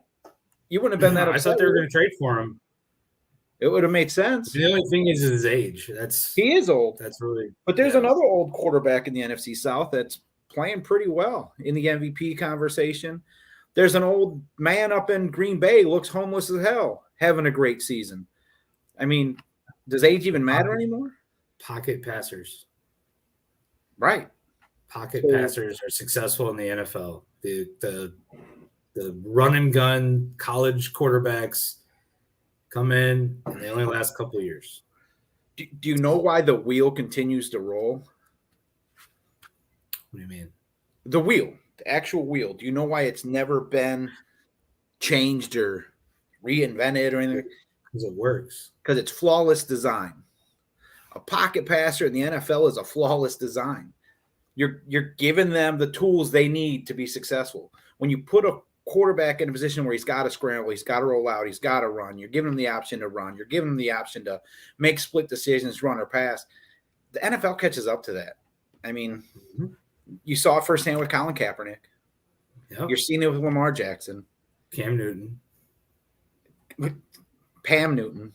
You wouldn't have been that upset. I thought they were going to trade for him. It would have made sense. The only thing is his age. He is old. That's really. But there's another old quarterback in the NFC South that's playing pretty well in the MVP conversation. There's an old man up in Green Bay, looks homeless as hell, having a great season. I mean, does age even matter anymore? Pocket passers. Right. Pocket passers are successful in the NFL. The run and gun college quarterbacks come in and they only last a couple of years. Do you know why the wheel continues to roll? What do you mean? The wheel, the actual wheel. Do you know why it's never been changed or reinvented or anything? Because it works. Because it's flawless design. A pocket passer in the NFL is a flawless design. You're giving them the tools they need to be successful. When you put a quarterback in a position where he's got to scramble, he's got to roll out, he's got to run, you're giving him the option to run, you're giving him the option to make split decisions, run or pass. The NFL catches up to that. I mean, you saw it firsthand with Colin Kaepernick. Yep. You're seeing it with Lamar Jackson. Cam Newton. Pam Newton.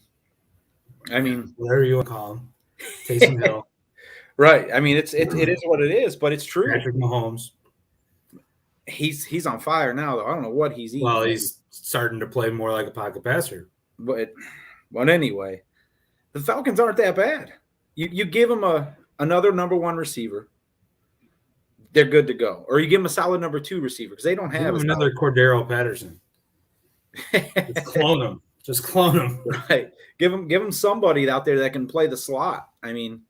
I mean, whatever you want to call him. Taysom Hill. Right. I mean, it is what it is, but it's true. Patrick Mahomes. He's on fire now, though. I don't know what he's eating. Well, he's starting to play more like a pocket passer. But anyway, the Falcons aren't that bad. You give them another number one receiver, they're good to go. Or you give them a solid number two receiver because they don't have another Cordero Patterson. Just clone him. Just clone him. Right. Give them somebody out there that can play the slot. I mean,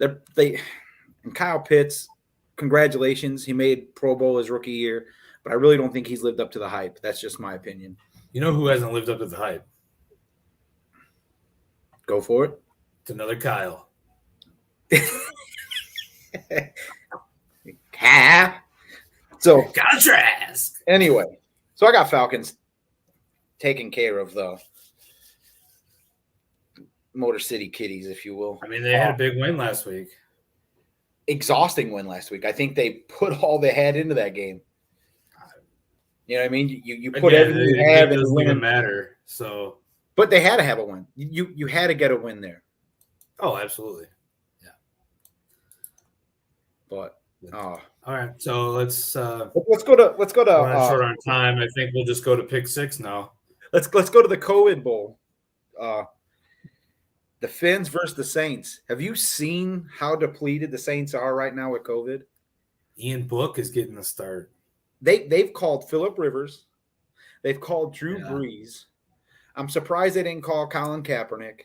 and Kyle Pitts, congratulations. He made Pro Bowl his rookie year, but I really don't think he's lived up to the hype. That's just my opinion. You know who hasn't lived up to the hype? Go for it. It's another Kyle. So contrast. Anyway, so I got Falcons taking care of the Motor City Kitties, if you will. I mean, they had a big win last week. Exhausting win last week. I think they put all they had into that game. You know what I mean? You put everything you have into doesn't even win. matter. So, But they had to have a win. You had to get a win there. oh, absolutely. But All right, so let's go to we're short on time. I think we'll just go to pick 6 now. let's go to the COVID Bowl. The Finns versus the Saints. Have you seen how depleted the Saints are right now with COVID? Ian Book is getting the start. They've called Phillip Rivers. They've called Drew Brees. I'm surprised they didn't call Colin Kaepernick.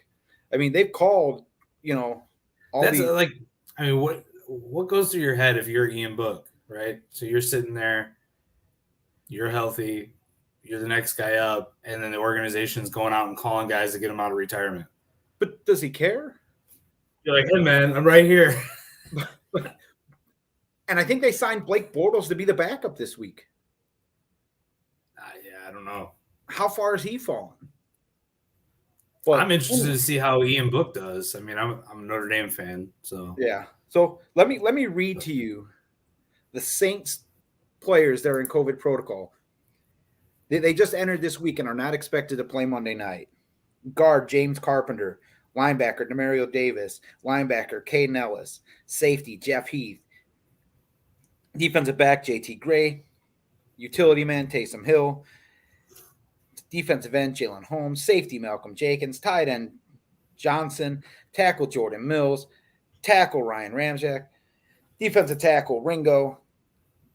I mean, they've called, all That's these. I mean, what goes through your head if you're Ian Book, right? So you're sitting there, you're healthy, you're the next guy up, and then the organization's going out and calling guys to get them out of retirement. But does he care? You're like, hey, man, I'm right here. And I think they signed Blake Bortles to be the backup this week. Yeah, I don't know. How far has he fallen? But I'm interested to see how Ian Book does. I mean, I'm a Notre Dame fan, so yeah. So let me read to you the Saints players that are in COVID protocol. They just entered this week and are not expected to play Monday night. Guard James Carpenter, linebacker Demario Davis, linebacker Caden Ellis, safety Jeff Heath, defensive back JT Gray, utility man Taysom Hill, defensive end Jalen Holmes, safety Malcolm Jenkins, tight end Johnson, tackle Jordan Mills, tackle Ryan Ramczyk, defensive tackle Ringo,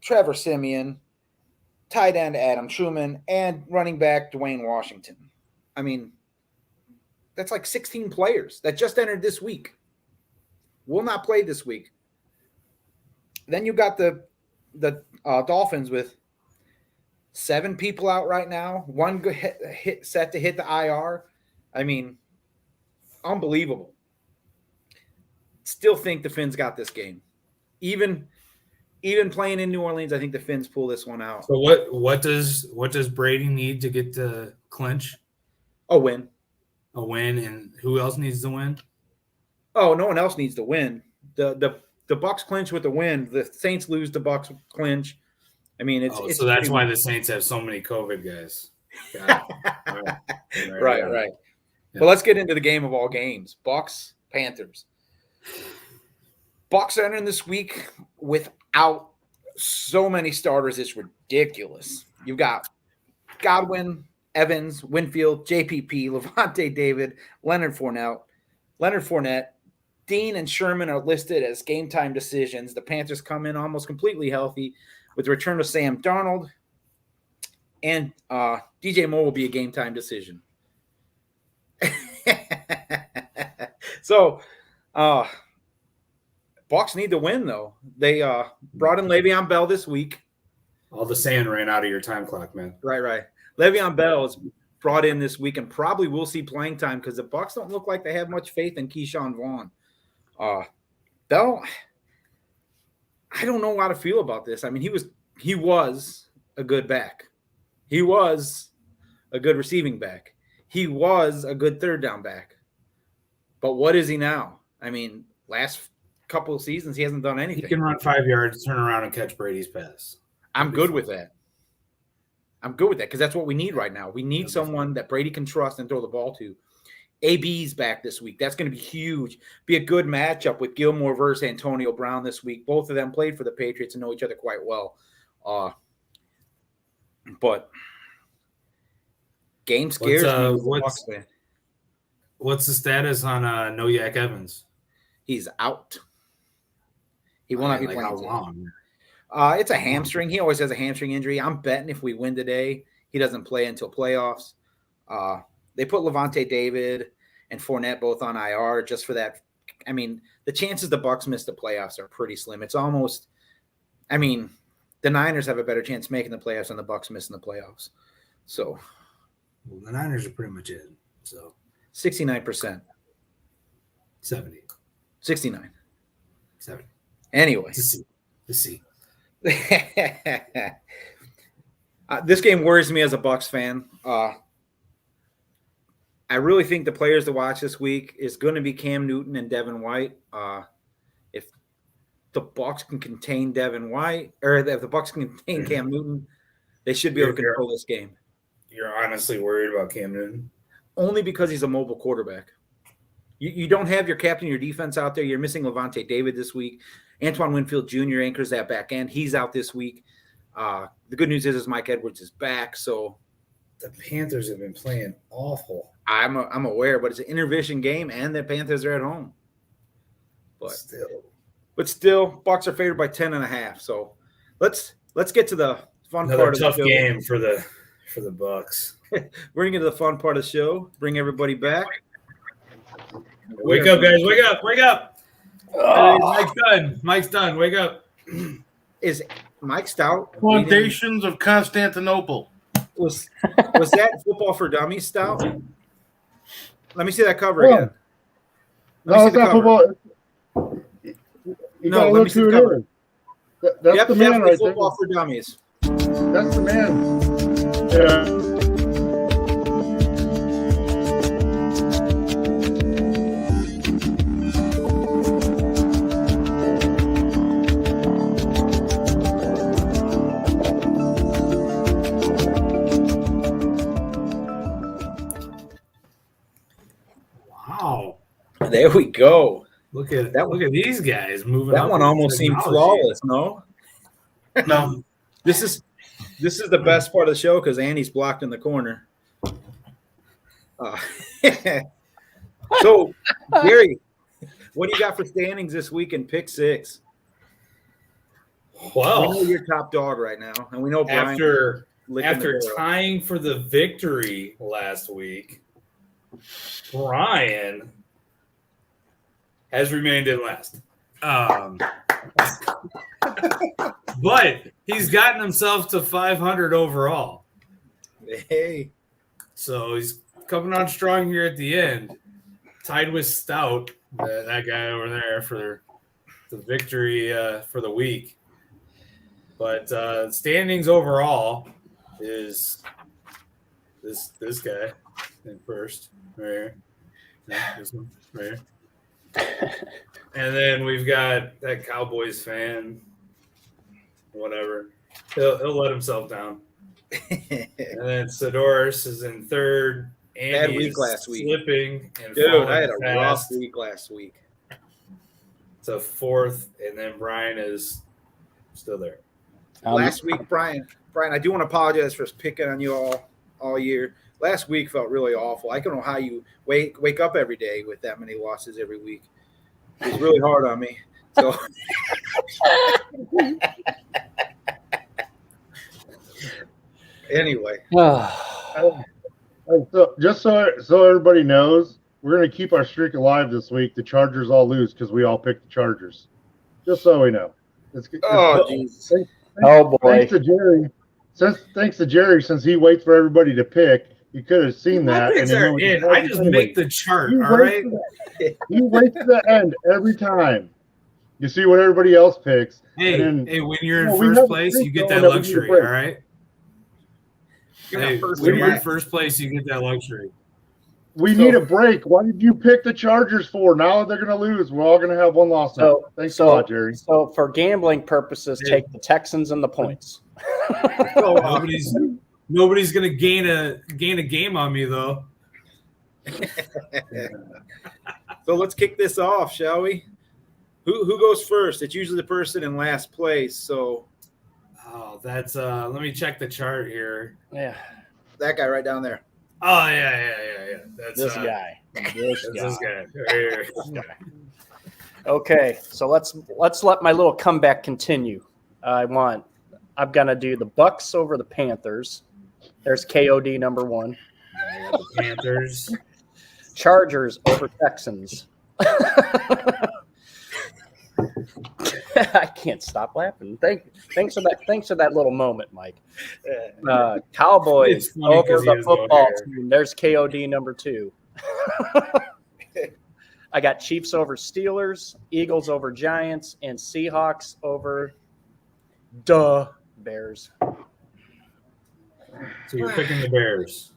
Trevor Simeon, tight end Adam Truman, and running back Dwayne Washington. I mean, that's like 16 players that just entered this week. Will not play this week. Then you got the Dolphins with 7 people out right now. One hit set to hit the IR. I mean, unbelievable. Still think the Finns got this game. Even playing in New Orleans, I think the Finns pull this one out. So what does Brady need to get to clinch? A win. A win, and who else needs to win? Oh, no one else needs to win. The Bucs clinch with the win. The Saints lose, the Bucs clinch. I mean, it's so that's why the Saints have so many COVID guys. Right. Yeah. But let's get into the game of all games. Bucs, Panthers. Bucs are entering this week without so many starters. It's ridiculous. You've got Godwin, Evans, Winfield, JPP, Levante David, Leonard Fournette, Dean and Sherman are listed as game time decisions. The Panthers come in almost completely healthy with the return of Sam Darnold, and DJ Moore will be a game time decision. So, Bucs need to win, though. They brought in Le'Veon Bell this week. All the sand ran out of your time clock, man. Right. Le'Veon Bell is brought in this week and probably will see playing time because the Bucs don't look like they have much faith in Keyshawn Vaughn. Bell, I don't know how to feel about this. I mean, he was a good back. He was a good receiving back. He was a good third down back. But what is he now? I mean, last couple of seasons, he hasn't done anything. He can run 5 yards, turn around, and catch Brady's pass. I'm good with that. Because that's what we need right now. We need someone that Brady can trust and throw the ball to. AB's back this week. That's going to be huge. Be a good matchup with Gilmore versus Antonio Brown this week. Both of them played for the Patriots and know each other quite well. But game scares me. What's the status on Noyak Evans? He's out. He will not be playing. How long? It's a hamstring. He always has a hamstring injury. I'm betting if we win today, he doesn't play until playoffs. They put Levante David and Fournette both on IR just for that. I mean, the chances the Bucs miss the playoffs are pretty slim. It's almost, I mean, the Niners have a better chance making the playoffs than the Bucs missing the playoffs. So, well, the Niners are pretty much in. So 69%. 70. 69. 70. Anyway. To see. This game worries me as a Bucs fan. I really think the players to watch this week is going to be Cam Newton and Devin White. If the Bucs can contain Devin White, or if the Bucs can contain Cam Newton, they should be able to control this game. You're honestly worried about Cam Newton? Only because he's a mobile quarterback. You don't have your captain, your defense out there. You're missing Levante David this week. Antoine Winfield Jr. anchors that back end. He's out this week. The good news is Mike Edwards is back. So the Panthers have been playing awful. I'm aware, but it's an intermission game, and the Panthers are at home. But still, Bucs are favored by 10.5. So let's get to the fun part of the show. Tough game for the Bucs. We're gonna get to the fun part of the show. Bring everybody back. Wake up, guys! Wake up! Wake up! Hey, Mike's done. Wake up! Is Mike Stout Foundations of Constantinople? Was that Football for Dummies Stout? Let me see that cover again. No, it's not football. You gotta look who it is. That's the man right there. Football for Dummies. That's the man. Yeah. Wow. There we go. Look at these guys moving. That one almost seemed flawless, no? No. This is the best part of the show because Andy's blocked in the corner. So, Gary, what do you got for standings this week in Pick 6? Well, we know you're top dog right now, and we know Brian after tying for the victory last week, Brian has remained in last. But he's gotten himself to 500 overall. Hey. So he's coming on strong here at the end. Tied with Stout, that guy over there, for the victory for the week. But standings overall is this guy in first, right here. This one, right here. And then we've got that Cowboys fan, whatever. He'll let himself down. And then Sidoris is in third. Bad week last week. Slipping and dude, I had a rough fast week last week. to fourth, and then Brian is still there. Last week, Brian, I do want to apologize for picking on you all year. Last week felt really awful. I don't know how you wake up every day with that many losses every week. It was really hard on me. So anyway. So just so everybody knows, we're going to keep our streak alive this week. The Chargers all lose because we all picked the Chargers. Just so we know. Jesus. Oh, boy. Thanks to Jerry. Thanks to Jerry, since he waits for everybody to pick, you could have seen that. I just make the chart, all right? You wait to the end every time. You see what everybody else picks. Hey, when you're in first place, you get that luxury, all right? Hey, when you're in first place, you get that luxury. We need a break. Why did you pick the Chargers for? Now they're going to lose. We're all going to have one loss now. Thanks a lot, Jerry. So for gambling purposes, take the Texans and the points. Nobody's going to gain a game on me, though. So let's kick this off, shall we? Who goes first? It's usually the person in last place. So, that's let me check the chart here. Yeah, that guy right down there. Oh yeah. That's this guy. This guy. Right here. Okay, so let's let my little comeback continue. I'm gonna do the Bucs over the Panthers. There's KOD number 1. The Panthers. Chargers over Texans. I can't stop laughing. Thanks for that little moment, Mike. Cowboys over the football team. There's KOD number 2. I got Chiefs over Steelers, Eagles over Giants, and Seahawks over Bears. So you're picking the Bears.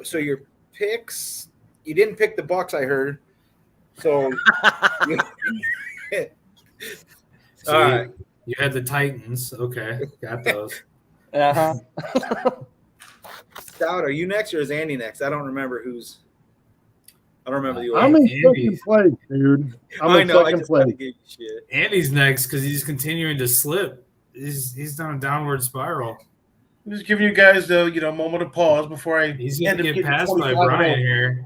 So your picks, you didn't pick the Bucs, I heard. So, So all right. you had the Titans. Okay, got those. Uh-huh. Stout, are you next or is Andy next? I don't remember who's. I don't remember the order. I'm in Andy. second place, dude. I'm I in know. I second just kind place. of gave you shit. Andy's next because he's continuing to slip. He's down a downward spiral. I'm just giving you guys the moment of pause before I He's going end to up get getting passed by 25 Brian more. here.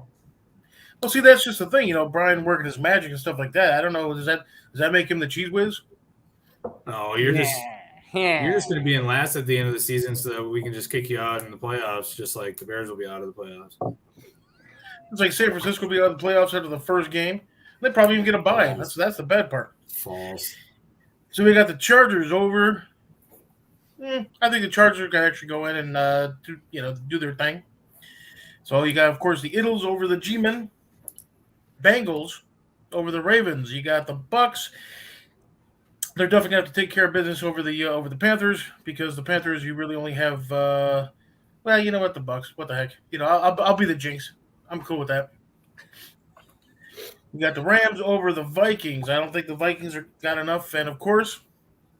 Well, see, that's just the thing, Brian working his magic and stuff like that. I don't know. Does that make him the cheese whiz? No, you're just going to be in last at the end of the season, so that we can just kick you out in the playoffs, just like the Bears will be out of the playoffs. It's like San Francisco will be out of the playoffs after the first game. They probably even get a bye. That's the bad part. False. So we got the Chargers over. I think the Chargers can actually go in and do their thing. So you got, of course, the Iddles over the G-Men. Bengals over the Ravens. You got the Bucs. They're definitely going to have to take care of business over the Panthers, because the Panthers, you really only have you know what, the Bucs. What the heck? I'll be the jinx. I'm cool with that. You got the Rams over the Vikings. I don't think the Vikings got enough. And of course,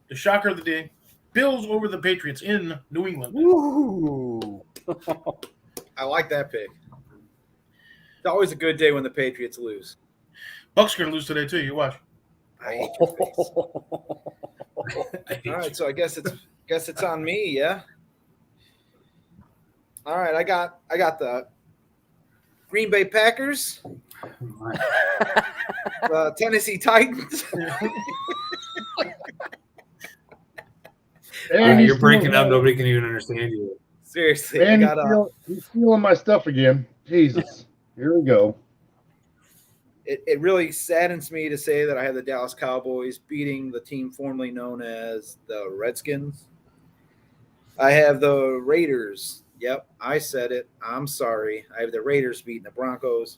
the shocker of the day, Bills over the Patriots in New England. Ooh. I like that pick. It's always a good day when the Patriots lose. Bucs are going to lose today too. You watch. I hate your face. All right, so I guess it's on me, yeah. All right, I got the Green Bay Packers, the Tennessee Titans. And You're breaking up. Nobody can even understand you. Seriously, And I got he's stealing my stuff again. Jesus. Here we go. It really saddens me to say that I have the Dallas Cowboys beating the team formerly known as the Redskins. I have the Raiders. Yep, I said it. I'm sorry. I have the Raiders beating the Broncos.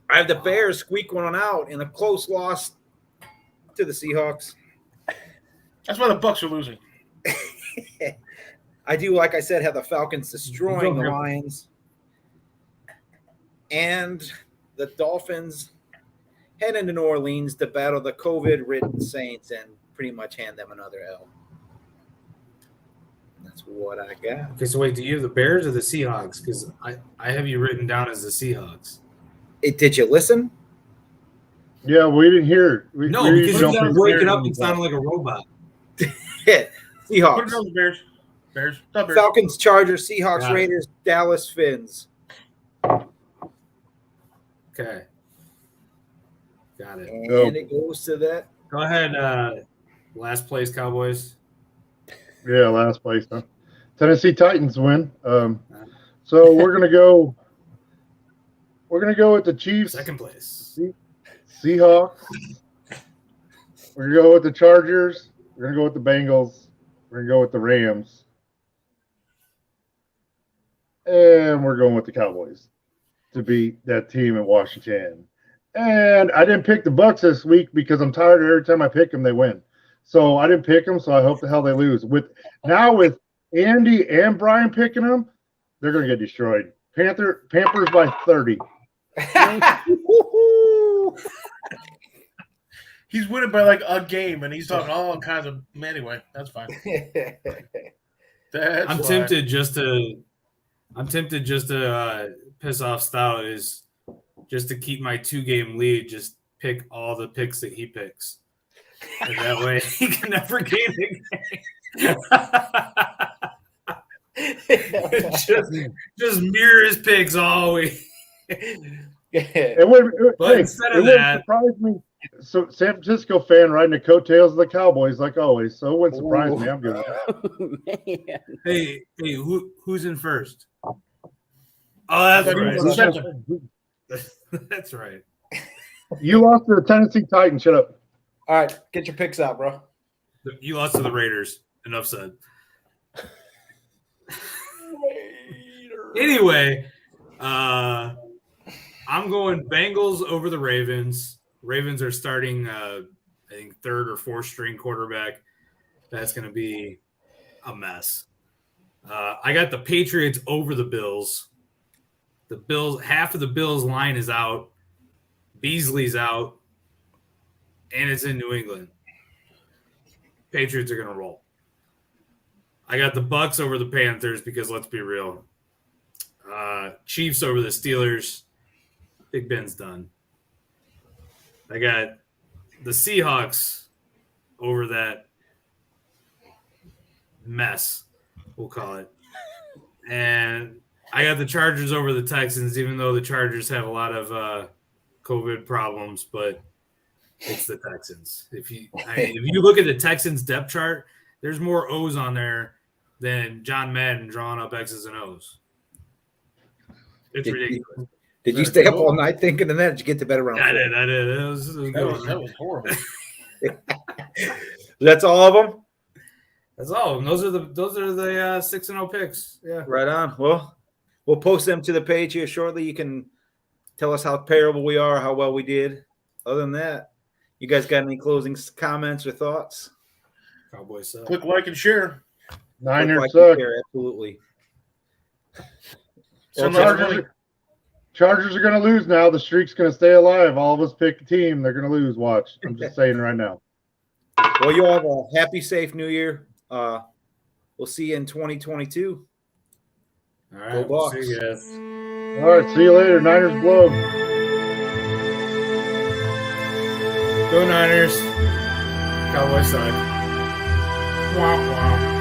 I have the Bears squeak one out in a close loss to the Seahawks. That's why the Bucs are losing. I do, like I said, have the Falcons destroying the Lions. And the Dolphins head into New Orleans to battle the COVID-ridden Saints and pretty much hand them another L. That's what I got. Okay, so wait, do you have the Bears or the Seahawks? Because I have you written down as the Seahawks. Did you listen? Yeah, we didn't hear. No, we because don't you pick break it Bears up and and sound like a robot. Yeah, Put it Seahawks. on the Bears. Bears. The Bears. Falcons, Chargers, Seahawks, Got it. Raiders, Dallas, Finns. Okay. Got it. And Go. it goes to that. Go ahead. Last place, Cowboys. Yeah, last place, huh? Tennessee Titans win. So we're gonna go. We're gonna go with the Chiefs. Second place. Seahawks. We're gonna go with the Chargers. We're gonna go with the Bengals. We're gonna go with the Rams. And we're going with the Cowboys to beat that team in Washington. And I didn't pick the Bucs this week because I'm tired of every time I pick them, they win. So I didn't pick them, so I hope the hell they lose. With Andy and Brian picking them, they're gonna get destroyed. Pampers by 30. He's winning by like a game, and he's talking all kinds of. Anyway, that's fine. I'm tempted just to piss off Stout, is just to keep my 2-game lead. Just pick all the picks that he picks, and that way he can never gain a game. just mirror his picks all week. It would, But instead of that, surprise me. So San Francisco fan riding the coattails of the Cowboys like always. So it wouldn't surprise me. I'm good. Man. hey, who's in first? Oh, that's right. That's right. You lost to the Tennessee Titans. Shut up. All right, get your picks out, bro. You lost to the Raiders. Enough said. Anyway, I'm going Bengals over the Ravens. Ravens are starting, I think, 3rd or 4th string quarterback. That's going to be a mess. I got the Patriots over the Bills. The Bills, half of the Bills line is out. Beasley's out. And it's in New England. Patriots are going to roll. I got the Bucs over the Panthers because let's be real. Chiefs over the Steelers. Big Ben's done. I got the Seahawks over that mess, we'll call it. And I got the Chargers over the Texans, even though the Chargers have a lot of COVID problems, but it's the Texans. If you look at the Texans depth chart, there's more O's on there than John Madden drawing up X's and O's. It's ridiculous. Did you stay up all night thinking of that? Did you get to bed around? I did. It was good. That was horrible. That's all of them? That's all. Those are the 6-0 picks. Yeah. Right on. Well, we'll post them to the page here shortly. You can tell us how terrible we are, how well we did. Other than that, you guys got any closing comments or thoughts? Cowboys suck. Click like and share. Niners suck. Absolutely. So Chargers are going to lose now. The streak's going to stay alive. All of us pick a team. They're going to lose. Watch. I'm just saying right now. Well, you all have a happy, safe New Year. We'll see you in 2022. All right. Go Bucs. See you guys. All right. See you later. Niners blow. Go Niners. Cowboys suck. Wah, wah.